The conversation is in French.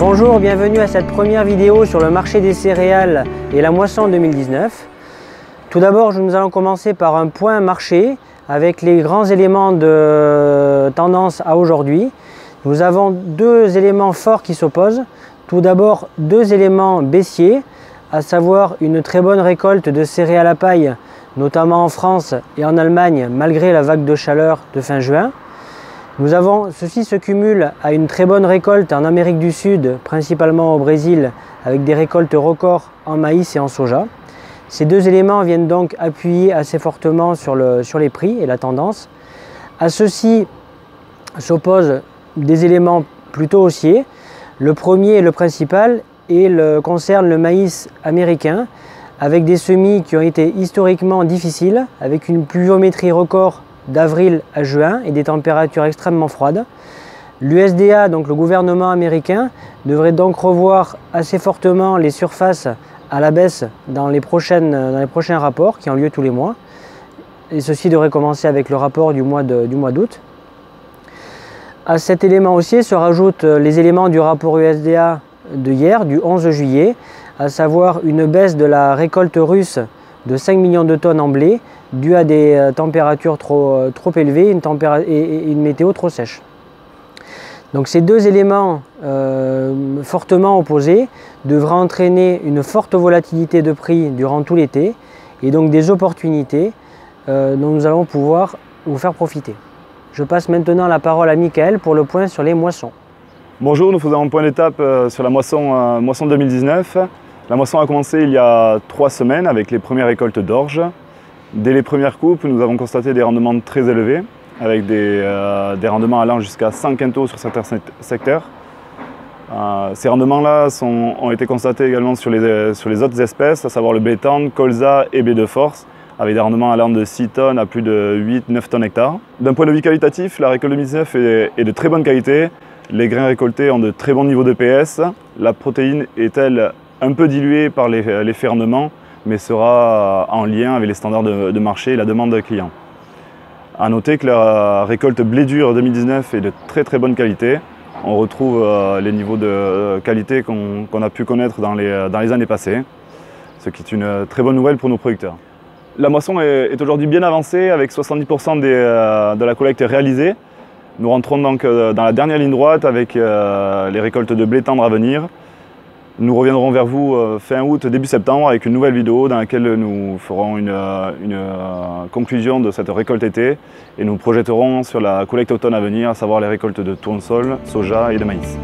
Bonjour, bienvenue à cette première vidéo sur le marché des céréales et la moisson 2019. Tout d'abord, nous allons commencer par un point marché avec les grands éléments de tendance à aujourd'hui. Nous avons deux éléments forts qui s'opposent. Tout d'abord, deux éléments baissiers, à savoir une très bonne récolte de céréales à paille, notamment en France et en Allemagne, malgré la vague de chaleur de fin juin. Ceci se cumule à une très bonne récolte en Amérique du Sud, principalement au Brésil, avec des récoltes records en maïs et en soja. Ces deux éléments viennent donc appuyer assez fortement sur les prix et la tendance. À ceci s'opposent des éléments plutôt haussiers. Le premier et le principal concerne le maïs américain, avec des semis qui ont été historiquement difficiles, avec une pluviométrie record d'avril à juin et des températures extrêmement froides. L'USDA, donc le gouvernement américain, devrait donc revoir assez fortement les surfaces à la baisse dans les prochains rapports qui ont lieu tous les mois. Et ceci devrait commencer avec le rapport du mois d'août. À cet élément haussier se rajoutent les éléments du rapport USDA de hier, du 11 juillet, à savoir une baisse de la récolte russe de 5 millions de tonnes en blé, dû à des températures trop élevées et une météo trop sèche. Donc ces deux éléments fortement opposés devraient entraîner une forte volatilité de prix durant tout l'été et donc des opportunités dont nous allons pouvoir vous faire profiter. Je passe maintenant la parole à Michael pour le point sur les moissons. Bonjour, nous faisons un point d'étape sur la moisson 2019. La moisson a commencé il y a 3 semaines avec les premières récoltes d'orge. Dès les premières coupes, nous avons constaté des rendements très élevés, avec des rendements allant jusqu'à 100 quintaux sur certains secteurs. Ces rendements-là ont été constatés également sur les autres espèces, à savoir le blé tendre, colza et blé de force, avec des rendements allant de 6 tonnes à plus de 8-9 tonnes hectares. D'un point de vue qualitatif, la récolte 2019 est de très bonne qualité. Les grains récoltés ont de très bons niveaux de PS. La protéine est-elle un peu diluée par les fermements, mais sera en lien avec les standards de marché et la demande client. A noter que la récolte blé dur 2019 est de très bonne qualité. On retrouve les niveaux de qualité qu'on a pu connaître dans les années passées, ce qui est une très bonne nouvelle pour nos producteurs. La moisson est aujourd'hui bien avancée avec 70% de la collecte réalisée. Nous rentrons donc dans la dernière ligne droite avec les récoltes de blé tendre à venir. Nous reviendrons vers vous fin août, début septembre avec une nouvelle vidéo dans laquelle nous ferons une conclusion de cette récolte été et nous projetterons sur la collecte automne à venir, à savoir les récoltes de tournesol, soja et de maïs.